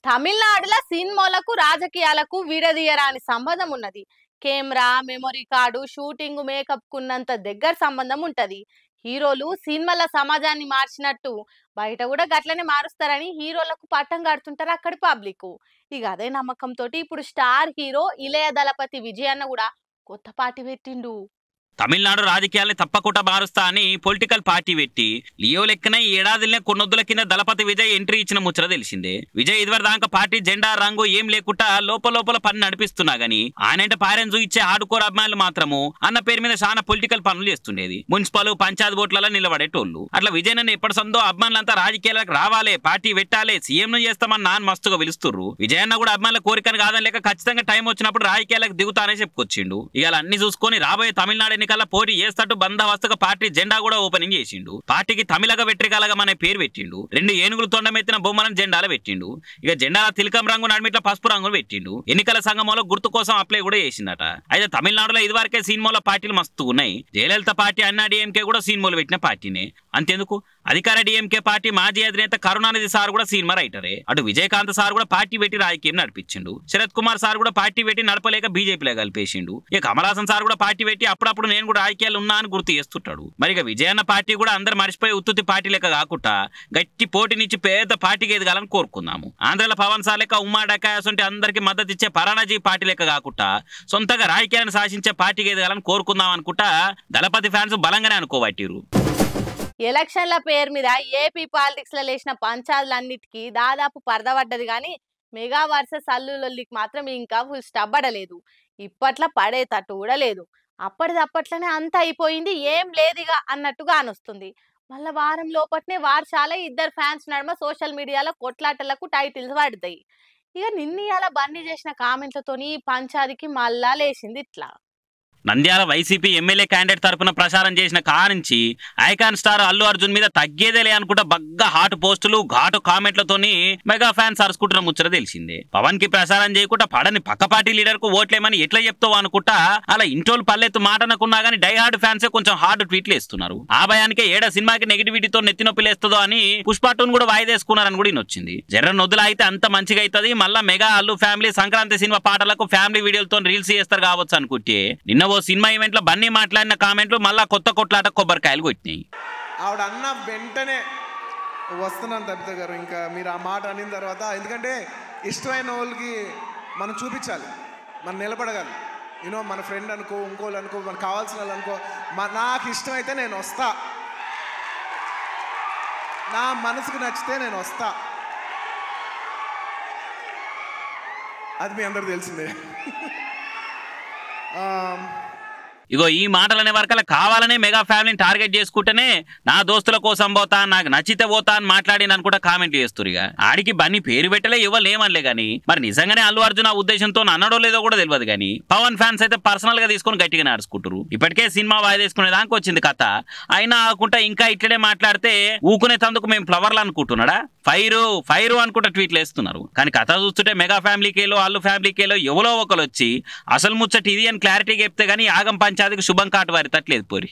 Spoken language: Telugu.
తమిళనాడులో సినిమాలకు రాజకీయాలకు విడదీయరాని సంబంధం ఉన్నది. Camera, memory card, shooting, makeup కున్నంత దగ్గర సంబంధం ఉంటది. హీరోలు సినిమాల సమాజాన్ని మార్చినట్టు బయట కూడా గట్లనే మారుస్తారని హీరోలకు పట్టం కడుతుంటారు అక్కడి పబ్లిక్. ఇక అదే నమ్మకంతో ఇప్పుడు స్టార్ హీరో ఇళయ దళపతి విజయ్ అన్న కూడా కొత్త పార్టీ పెట్టిండు. తమిళనాడు రాజకీయాల్ని తప్పకుండా మారుస్తా అని పొలిటికల్ పార్టీ పెట్టి లియో లెక్కన ఈ ఏడాదిలోనే కొన్నొద్దుల కింద దళపతి విజయ్ ఎంట్రీ ఇచ్చిన ముచ్చట తెలిసిందే. విజయ్ ఇదివర దాకా పార్టీ జెండా రంగు ఏం లేకుండా లోపల పని నడిపిస్తున్నా గానీ ఆయనంటే పారెంజు ఇచ్చే ఆడుకోర అభిమానులు మాత్రము అన్న పేరు మీద చాలా పొలిటికల్ పనులు చేస్తుండేది. మున్సిపల్ పంచాయత్ ఓట్లలో నిలబడేటోళ్ళు. అట్లా విజయ్ నన్ను ఎప్పటి సందో అభిమానులంతా రాజకీయాలకు రావాలి, పార్టీ పెట్టాలి, సీఎం ను చేస్తామని నాన్న మస్తుగా పిలుస్తుర్రు. విజయ్ అన్న కూడా అభిమానుల కోరికను కాదని లేక ఖచ్చితంగా టైం వచ్చినప్పుడు రాజకీయాలకు దిగుతానే చెప్పుకొచ్చిండు. ఇవాళ అన్ని చూసుకొని రాబోయే తమిళనాడు ఎన్నికల్లో పోటీ చేస్తూ బందోబస్తుగా పార్టీ జెండా కూడా ఓపెనింగ్ చేసిండు. పార్టీకి తమిళగ వెట్రికలగం అనే పేరు పెట్టిండు. 2 ఏనుగులు తొండమెత్తిన బొమ్మలను జెండాలు పెట్టిండు. ఇక జెండాల తిలకం రంగు నడిమిట్ల పసుపు రంగులు పెట్టిండు. ఎన్నికల సంఘంలో గుర్తు కోసం అప్లై కూడా చేసిందట. అయితే తమిళనాడులో ఇదివరకే సినిమాల పార్టీలు మస్తు ఉన్నాయి. జయలలిత పార్టీ అన్నా డిఎంకే కూడా సినిమాలు పెట్టిన పార్టీనే. అంతేందుకు అధికార డిఎంకే పార్టీ మాజీ అధినేత కరుణానిధి సార్ కూడా సినిమా రైటరే. అటు విజయకాంత్ సార్ కూడా పార్టీ పెట్టి రాజకీయం నడిపించిండు. శరత్ కుమార్ సార్ కూడా పార్టీ పెట్టి నడపలేక బీజేపీలో కలిపేసిండు. ఇక కమల్ హాసన్ సార్ కూడా పార్టీ పెట్టి అప్పుడప్పుడు నేను కూడా రాజకీయాలు ఉన్నా అని గుర్తు చేస్తుంటాడు. మరి ఇక విజయన్న పార్టీ కూడా అందరు మర్చిపోయి ఉత్తుత్తి పార్టీ లెక్క కాకుండా గట్టి పోటీనిచ్చి పేద పార్టీకి ఎదగాలని కోరుకుందాము. ఆంధ్రలో పవన్ సార్ లెక్క ఉమ్మా డకాయస్ ఉంటే అందరికి మద్దతు ఇచ్చే పరాణజీ పార్టీ లెక్క కాకుండా సొంతగా రాజకీయాన్ని శాసించే పార్టీకి ఎదగాలని కోరుకుందాం అనుకుంటా దళపతి ఫ్యాన్స్ బలంగానే అనుకోబట్టిరు. ఎలక్షన్ల పేరు మీద ఏపీ పాలిటిక్స్ లో లేచిన పంచాయతీలన్నిటికీ దాదాపు పరదపడ్డది కానీ మెగా వర్సెస్ అల్లులొల్లికి మాత్రం ఇంకా ఫుల్ స్టాప్ పడలేదు. ఇప్పట్లో పడేటట్టు కూడా లేదు. అప్పటిదప్పట్లోనే అంత అయిపోయింది, ఏం లేదుగా అన్నట్టుగా అనొస్తుంది. మళ్ళీ వారం లోపట్నే వార్షాల ఇద్దరు ఫ్యాన్స్ నడుమ సోషల్ మీడియాలో కొట్లాటలకు టైటిల్స్ పడతాయి. ఇక నిన్న బన్నీ చేసిన కామెంట్లతోని పంచాదికి మళ్ళా లేచింది ఇట్లా. నంద్యాల వైసీపీ ఎమ్మెల్యే క్యాండిడేట్ తరపున ప్రచారం చేసిన కానుంచి ఐకాన్ స్టార్ అల్లు అర్జున్ మీద తగ్గేదేలే అనుకుంటా బగ్గా హాట్ పోస్టులు ఘాటు కామెంట్లతోని మెగా ఫ్యాన్స్ అరుచుకుంటున్న ముచ్చట తెలిసిందే. పవన్ కి ప్రచారం చేయకుండా పడని పక్క పార్టీ లీడర్ కు ఓట్లేమని ఎట్లా చెప్తావు అనుకుంటా అలా ఇంటోళ్ళు పల్లెత్తు మాటనకున్నా గానీ డై హార్డ్ ఫ్యాన్సే కొంచెం హార్డ్ ట్వీట్లు వేస్తున్నారు. ఆ భయానికే ఏడా సినిమాకి నెగిటివిటీతో నెత్తినొప్పి లేస్తుందో అని పుష్ప2 కూడా వాయిదేసుకున్నారని కూడా వచ్చింది. జర్ర నొద్దులు అయితే అంత మంచిగా అవుతుంది. మళ్ళా mega Allu family Sankranti cinema పాటలకు ఫ్యామిలీ వీడియోలతో రీల్స్ చేస్తారు కావచ్చు అనుకుంటే నిన్న ఓ సినిమా ఈవెంట్ లో బన్నీ మాట్లాడిన కామెంట్లు మళ్ళా కొత్త కొట్లాట కొబ్బరికాయలు కొట్టినాయి. ఆవిడ అన్న వెంటనే వస్తున్నాను తబిత గారు, ఇంకా మీరు ఆ మాట అనిన తర్వాత, ఎందుకంటే ఇష్టమైన వాళ్ళకి మనం చూపించాలి, మనం నిలబడగాలి. యూనో మన ఫ్రెండ్ అనుకో, ఇంకోళ్ళు అనుకో, మనకు కావాల్సిన వాళ్ళు అనుకో, నాకు ఇష్టమైతే నేను వస్తా, నా మనసుకు నచ్చితే నేను వస్తా. అది మీ అందరూ తెలిసిందే. ఇగో ఈ మాటలనే వరకలా కావాలనే మెగా ఫ్యామిలీని టార్గెట్ చేసుకుంటేనే నా దోస్తుల కోసం పోతా, నాకు నచ్చితే పోతా అని మాట్లాడిన అనుకుంటా కామెంట్ చేస్తారు. ఇక ఆడికి బన్నీ పేరు పెట్టలే, ఇవ్వలు ఏమనలే గానీ మరి నిజంగానే అల్లు అర్జున్ ఆ ఉద్దేశంతో అన్నడో లేదో కూడా తెలియదు. కానీ పవన్ ఫ్యాన్స్ అయితే పర్సనల్ గా తీసుకొని గట్టిగా నడుచుకుంటారు. ఇప్పటికే సినిమా వాయిదేసుకునే దానికి వచ్చింది కథ. అయినా ఆకుండా ఇంకా ఇట్లనే మాట్లాడితే ఊకునే తందుకు మేము ఫ్లవర్లు అనుకుంటున్నాడా, ఫైరు అనుకుంటా ట్వీట్లు వేస్తున్నారు. కానీ కథ చూస్తుంటే మెగా ఫ్యామిలీకేలో అల్లు ఫ్యామిలీకేలో ఎవరో ఒకరు వచ్చి అసలు ముచ్చట ఇది అని క్లారిటీగా చెప్తే గానీ ఆగం పంచాయతీకి శుభం కాటు వారి తట్లేదు పోరి.